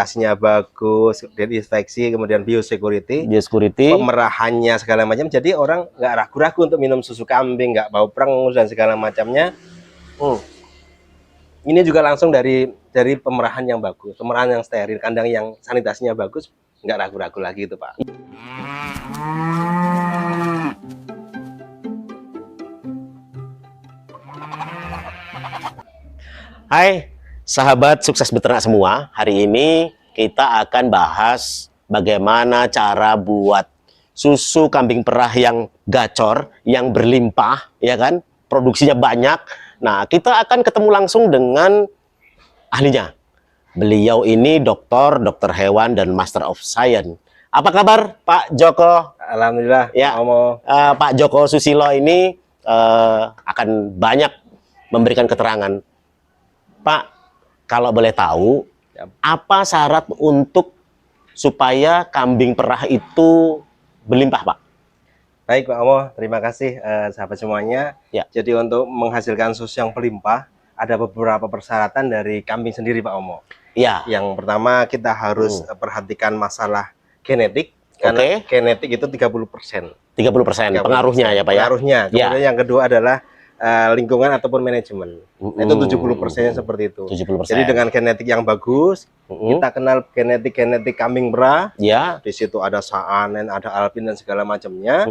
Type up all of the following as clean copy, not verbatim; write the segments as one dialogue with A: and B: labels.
A: sanitasinya bagus, disinfeksi, kemudian biosecurity,
B: biosecurity,
A: pemerahannya segala macam. Jadi orang nggak ragu-ragu untuk minum susu kambing, nggak bau perengus dan segala macamnya. Ini juga langsung dari pemerahan yang bagus, pemerahan yang steril, kandang yang sanitasinya bagus, nggak ragu-ragu lagi itu Pak.
B: Hai sahabat sukses beternak semua, hari ini kita akan bahas bagaimana cara buat susu kambing perah yang gacor, yang berlimpah, ya kan, produksinya banyak. Nah, kita akan ketemu langsung dengan ahlinya. Beliau ini dokter hewan dan Master of Science. Apa kabar Pak Joko?
A: Alhamdulillah
B: Ya, Pak Joko Susilo ini akan banyak memberikan keterangan. Pak, kalau boleh tahu, apa syarat untuk supaya kambing perah itu berlimpah, Pak?
A: Baik Pak Omo, terima kasih sahabat semuanya.
B: Ya.
A: Jadi untuk menghasilkan susu yang berlimpah, ada beberapa persyaratan dari kambing sendiri Pak Omo.
B: Ya.
A: Yang pertama kita harus perhatikan masalah genetik, karena genetik itu 30%.
B: 30% pengaruhnya ya Pak ya?
A: Pengaruhnya. Kemudian yang kedua adalah lingkungan ataupun manajemen. Itu 70% seperti itu.
B: 70%.
A: Jadi dengan genetik yang bagus, kita kenal genetik kambing perah.
B: Ya.
A: Di situ ada Saanen, ada Alpin dan segala macamnya.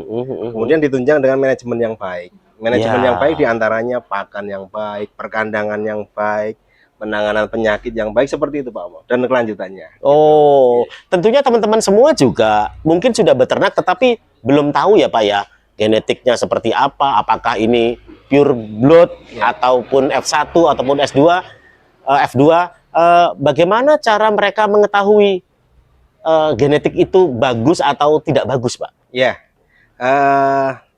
A: Kemudian ditunjang dengan manajemen yang baik. Manajemen yang baik diantaranya pakan yang baik, perkandangan yang baik, penanganan penyakit yang baik, seperti itu Pak Omo, dan kelanjutannya.
B: Oh, tentunya teman-teman semua juga mungkin sudah beternak tetapi belum tahu ya Pak ya, genetiknya seperti apa, apakah ini pure blood ataupun F1 ataupun S2, F2, bagaimana cara mereka mengetahui genetik itu bagus atau tidak bagus Pak?
A: Ya,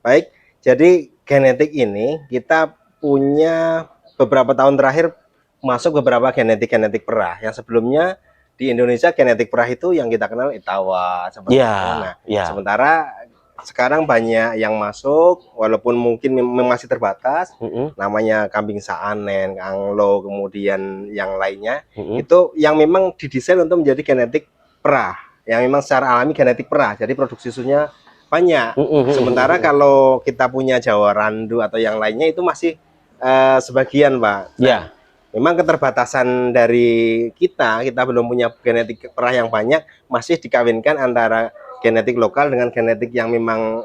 A: baik. Jadi genetik ini kita punya beberapa tahun terakhir masuk beberapa genetik perah. Yang sebelumnya di Indonesia genetik perah itu yang kita kenal Etawa seperti itu. Nah, sementara sekarang banyak yang masuk, walaupun mungkin masih terbatas, namanya kambing Saanen, Anglo, kemudian yang lainnya, itu yang memang didesain untuk menjadi genetik perah, yang memang secara alami genetik perah, jadi produksi susunya banyak. Sementara kalau kita punya Jawa Randu atau yang lainnya itu masih sebagian Pak.
B: Ya.
A: Memang keterbatasan dari kita belum punya genetik perah yang banyak, masih dikawinkan antara genetik lokal dengan genetik yang memang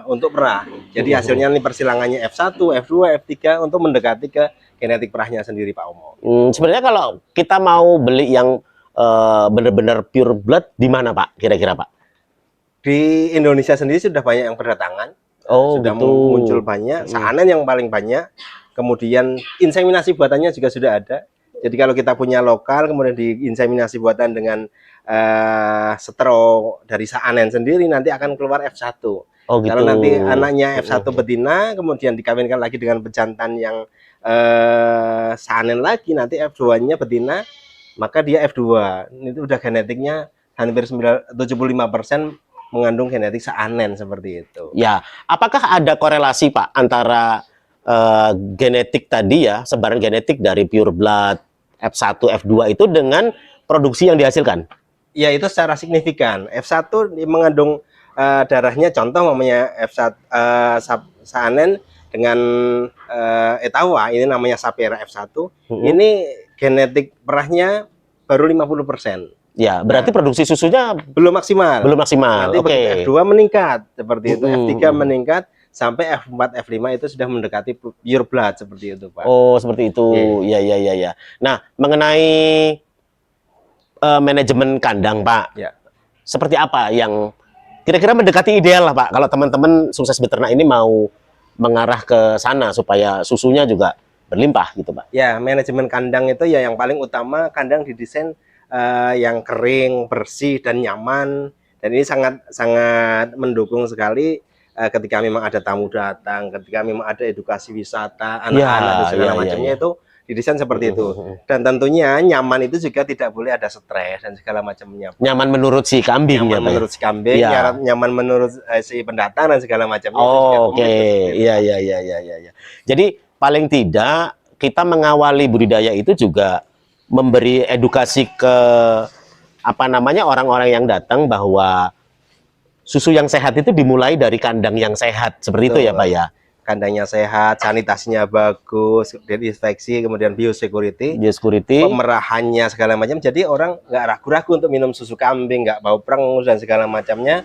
A: untuk perah. Jadi hasilnya ini persilangannya F1, F2, F3 untuk mendekati ke genetik perahnya sendiri Pak Omo.
B: Sebenarnya kalau kita mau beli yang benar-benar pure blood di mana Pak kira-kira Pak?
A: Di Indonesia sendiri sudah banyak yang berdatangan. Sudah muncul banyak, Saanen yang paling banyak. Kemudian inseminasi buatannya juga sudah ada. Jadi kalau kita punya lokal, kemudian diinseminasi buatan dengan setero dari Saanen sendiri, nanti akan keluar F1. Kalau nanti anaknya F1 betina, kemudian dikawinkan lagi dengan pejantan yang Saanen lagi, nanti F2-nya betina, maka dia F2. Itu udah genetiknya hampir 75% mengandung genetik Saanen seperti itu.
B: Ya, apakah ada korelasi Pak antara genetik tadi ya, sebaran genetik dari pure blood F1, F2 itu dengan produksi yang dihasilkan?
A: Ya, itu secara signifikan. F1 mengandung darahnya, contoh namanya F1 Saanen dengan Etawa, ini namanya Sapera F1. Ini genetik perahnya baru 50%.
B: Ya, berarti produksi susunya
A: belum maksimal.
B: Belum maksimal.
A: Nanti F2 meningkat seperti itu, F3 meningkat sampai F4, F5 itu sudah mendekati pure blood seperti itu Pak.
B: Oh, seperti itu. Ya. Nah, mengenai manajemen kandang Pak, seperti apa yang kira-kira mendekati ideal lah Pak, kalau teman-teman sukses beternak ini mau mengarah ke sana supaya susunya juga berlimpah gitu Pak?
A: Ya, manajemen kandang itu ya yang paling utama, kandang didesain yang kering, bersih dan nyaman, dan ini sangat mendukung sekali ketika memang ada tamu datang, ketika memang ada edukasi wisata anak-anak dan segala macamnya itu didesain seperti itu. Dan tentunya nyaman itu juga tidak boleh ada stres dan segala macamnya.
B: Nyaman menurut si kambing,
A: nyaman menurut si kambing, nyaman menurut si pendatang dan segala macamnya.
B: Oke. Iya. Jadi paling tidak kita mengawali budidaya itu juga memberi edukasi ke apa namanya orang-orang yang datang bahwa susu yang sehat itu dimulai dari kandang yang sehat, seperti itu ya
A: Betul.
B: Pak ya.
A: Kandangnya sehat, sanitasinya bagus, disinfeksi, kemudian biosecurity,
B: Biosecurity.
A: pemerahannya segala macam. Jadi orang nggak ragu-ragu untuk minum susu kambing, nggak bau perengus dan segala macamnya.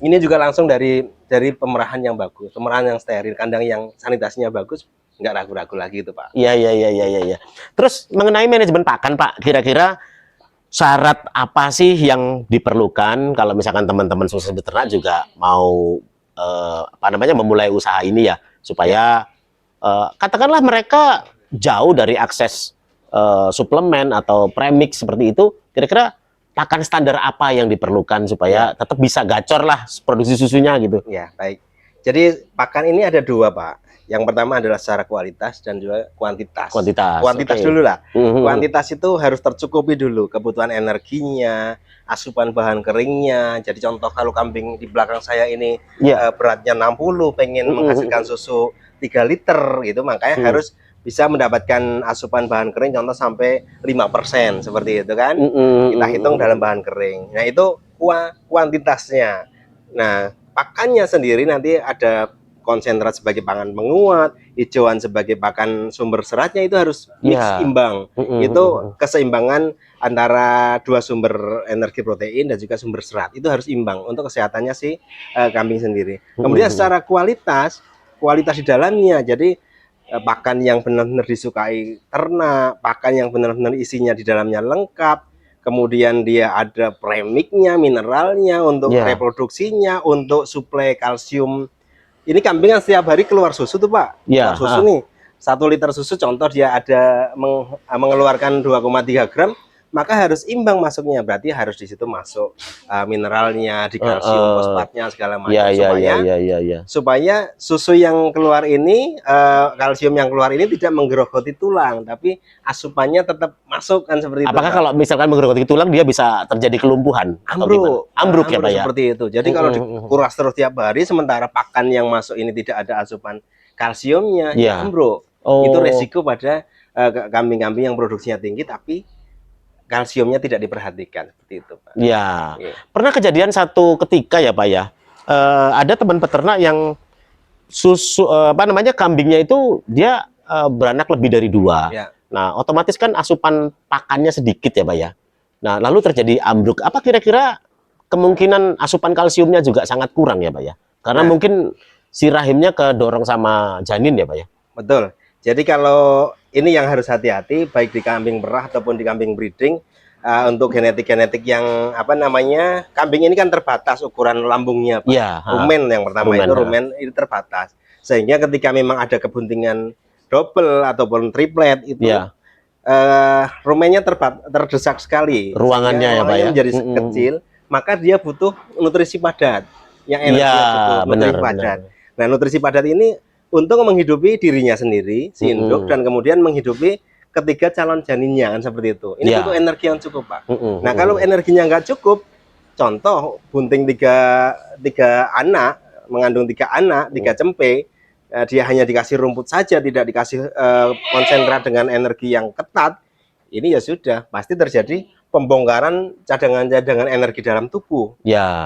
A: Ini juga langsung dari pemerahan yang bagus, pemerahan yang steril, kandang yang sanitasinya bagus, nggak ragu-ragu lagi itu Pak.
B: Iya, iya, iya, iya, iya. Terus mengenai manajemen pakan Pak, kira-kira syarat apa sih yang diperlukan kalau misalkan teman-teman sukses beternak juga mau apa namanya memulai usaha ini ya, supaya katakanlah mereka jauh dari akses suplemen atau premix seperti itu, kira-kira pakan standar apa yang diperlukan supaya tetap bisa gacor lah produksi susunya gitu.
A: Ya, baik. Jadi pakan ini ada dua Pak. Yang pertama adalah secara kualitas dan juga kuantitas. Kuantitas
B: okay.
A: dulu lah. Kuantitas itu harus tercukupi dulu kebutuhan energinya, asupan bahan keringnya. Jadi contoh kalau kambing di belakang saya ini beratnya 60, pengen menghasilkan susu 3 liter gitu, makanya harus bisa mendapatkan asupan bahan kering contoh sampai 5% seperti itu kan. Kita hitung dalam bahan kering. Nah, itu kuantitasnya. Nah, pakannya sendiri nanti ada konsentrat sebagai pakan penguat, hijauan sebagai pakan sumber seratnya, itu harus mix imbang. Itu keseimbangan antara dua sumber energi protein dan juga sumber serat. Itu harus imbang untuk kesehatannya si kambing sendiri. Kemudian secara kualitas di dalamnya, jadi pakan yang benar-benar disukai ternak, pakan yang benar-benar isinya di dalamnya lengkap, kemudian dia ada premiknya, mineralnya untuk reproduksinya, untuk suplai kalsium. Ini kambing yang setiap hari keluar susu tuh Pak, keluar susu nih, 1 liter susu contoh dia ada mengeluarkan 2,3 gram, maka harus imbang masuknya, berarti harus di situ masuk mineralnya, di kalsium, fosfatnya segala macam, supaya susu yang keluar ini, kalsium yang keluar ini tidak menggerogoti tulang, tapi asupannya tetap masuk kan, seperti itu.
B: Apakah kalau misalkan menggerogoti tulang dia bisa terjadi kelumpuhan? Ambruk ya Pak ya?
A: Seperti itu. Jadi kalau dikuras terus tiap hari, sementara pakan yang masuk ini tidak ada asupan kalsiumnya, ya ambruk. Itu resiko pada kambing-kambing yang produksinya tinggi tapi kalsiumnya tidak diperhatikan, seperti itu Pak.
B: Ya, pernah kejadian satu ketika ya Pak ya, ada teman peternak yang susu apa namanya kambingnya itu dia beranak lebih dari 2. Nah, otomatis kan asupan pakannya sedikit ya Pak ya. Nah, lalu terjadi ambruk. Apa kira-kira kemungkinan asupan kalsiumnya juga sangat kurang ya Pak ya? Karena mungkin si rahimnya kedorong sama janin ya Pak ya?
A: Betul. Jadi kalau ini yang harus hati-hati, baik di kambing perah ataupun di kambing breeding, untuk genetik-genetik yang apa namanya, kambing ini kan terbatas ukuran lambungnya Pak. Rumen yang pertama itu rumen itu terbatas. Sehingga ketika memang ada kebuntingan double ataupun triplet itu rumennya terdesak sekali.
B: Ruangannya ya Pak ya.
A: Menjadi kecil, maka dia butuh nutrisi padat. Yang energinya cukup, nutrisi padat. Nah, nutrisi padat ini untuk menghidupi dirinya sendiri, si induk, dan kemudian menghidupi ketiga calon janinnya kan, seperti itu. Ini butuh energi yang cukup Pak. Nah, kalau energinya nggak cukup, contoh bunting tiga anak, mengandung 3 anak, 3 cempe, dia hanya dikasih rumput saja, tidak dikasih konsentrat dengan energi yang ketat, ini ya sudah pasti terjadi pembongkaran cadangan-cadangan energi dalam tubuh.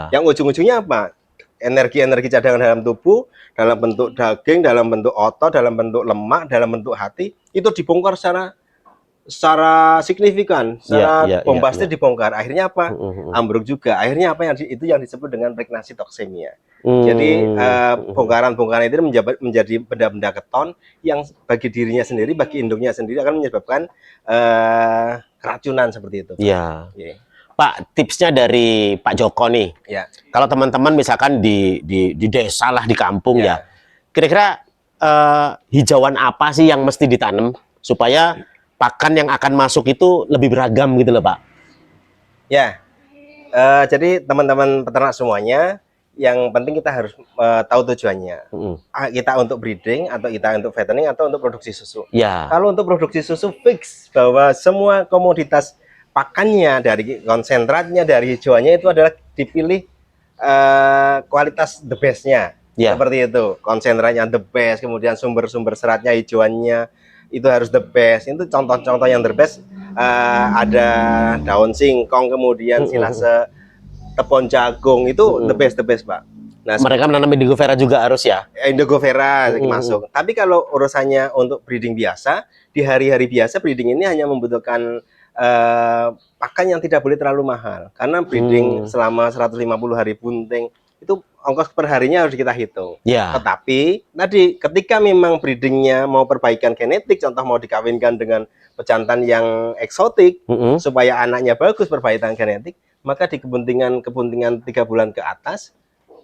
A: Yang ujung-ujungnya apa? Energi-energi cadangan dalam tubuh, dalam bentuk daging, dalam bentuk otot, dalam bentuk lemak, dalam bentuk hati, itu dibongkar secara signifikan, secara bombastis dibongkar. Akhirnya apa? Ambruk juga. Akhirnya apa itu yang disebut dengan pregnancy toxemia. Jadi bongkaran-bongkaran itu menjadi benda-benda keton yang bagi dirinya sendiri, bagi induknya sendiri akan menyebabkan keracunan, seperti itu.
B: Pak, tipsnya dari Pak Joko nih. Kalau teman-teman misalkan di desa lah, di kampung ya, kira-kira hijauan apa sih yang mesti ditanam supaya pakan yang akan masuk itu lebih beragam gitu loh Pak?
A: Jadi teman-teman peternak semuanya, yang penting kita harus tahu tujuannya. Kita untuk breeding, atau kita untuk fattening, atau untuk produksi susu. Kalau untuk produksi susu, fix bahwa semua komoditas pakannya, dari konsentratnya, dari hijauannya, itu adalah dipilih kualitas the best-nya. Seperti itu, konsentratnya the best, kemudian sumber-sumber seratnya, hijauannya, itu harus the best. Itu contoh-contoh yang the best. Ada daun singkong, kemudian silase tepon jagung, itu the best Pak. Nah,
B: mereka menanam indigo vera juga harus ya.
A: Indigo vera masuk. Tapi kalau urusannya untuk breeding biasa, di hari-hari biasa breeding ini hanya membutuhkan pakan yang tidak boleh terlalu mahal. Karena breeding selama 150 hari bunting itu ongkos per harinya harus kita hitung.
B: Ya.
A: Tetapi tadi ketika memang breedingnya mau perbaikan genetik, contoh mau dikawinkan dengan pejantan yang eksotik supaya anaknya bagus perbaikan genetik, maka di kepentingan 3 bulan ke atas,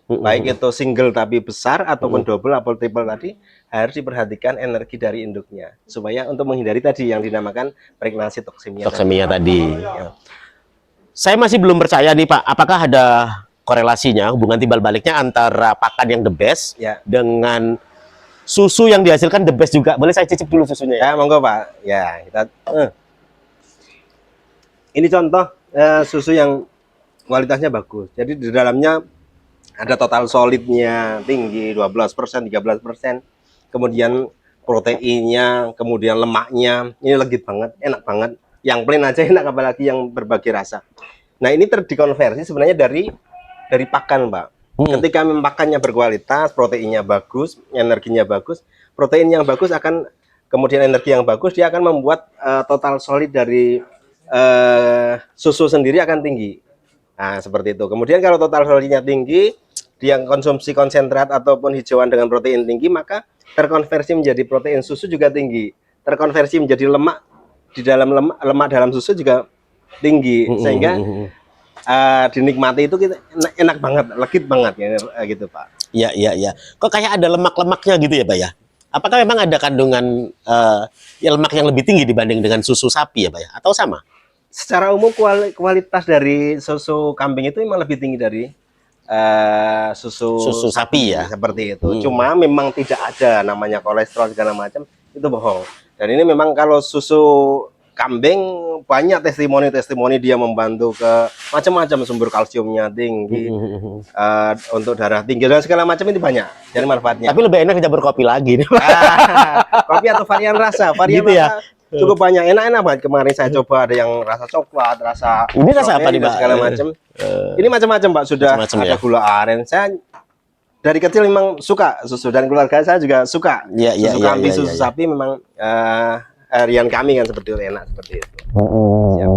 A: baik itu single tapi besar ataupun double atau triple tadi, harus diperhatikan energi dari induknya supaya untuk menghindari tadi yang dinamakan pregnancy toksemia
B: tadi. Ya. Saya masih belum percaya nih Pak, apakah ada korelasinya, hubungan timbal baliknya antara pakan yang the best dengan susu yang dihasilkan the best juga. Boleh saya cicip dulu susunya
A: ya? Monggo Pak. Ya, kita ini contoh susu yang kualitasnya bagus. Jadi di dalamnya ada total solidnya tinggi 12%, 13%. Kemudian proteinnya, kemudian lemaknya, ini legit banget, enak banget. Yang plain aja enak, apalagi yang berbagai rasa. Nah, ini dikonversi sebenarnya dari pakan, Pak. Ketika pakannya berkualitas, proteinnya bagus, energinya bagus, protein yang bagus akan, kemudian energi yang bagus, dia akan membuat total solid dari susu sendiri akan tinggi. Nah, seperti itu. Kemudian kalau total solidnya tinggi, dia konsumsi konsentrat ataupun hijauan dengan protein tinggi, maka terkonversi menjadi protein susu juga tinggi. Terkonversi menjadi lemak di dalam lemak dalam susu juga tinggi, sehingga dinikmati itu kita enak banget, legit banget ya, gitu Pak.
B: Iya. Kok kayak ada lemak-lemaknya gitu ya Pak ya? Apakah memang ada kandungan lemak yang lebih tinggi dibanding dengan susu sapi ya Pak ya? Atau sama?
A: Secara umum kualitas dari susu kambing itu memang lebih tinggi dari susu
B: sapi ya,
A: seperti itu. Cuma memang tidak ada namanya kolesterol segala macam, itu bohong. Dan ini memang kalau susu kambing banyak testimoni dia membantu ke macam-macam, sumber kalsiumnya tinggi, untuk darah tinggi dan segala macam, ini banyak jadi manfaatnya.
B: Tapi lebih enak dicampur kopi lagi nih.
A: Kopi atau varian rasa
B: gitu
A: rasa ya? Cukup banyak, enak banget. Kemarin saya coba ada yang rasa coklat, rasa
B: ini rasa apa nih Pak?
A: Segala macam. Ini macam-macam Pak, sudah ada ya? Gula aren. Saya dari kecil memang suka susu, dan keluarga saya juga suka susu kambing, susu sapi memang harian kami kan seperti itu, enak seperti itu. Siap.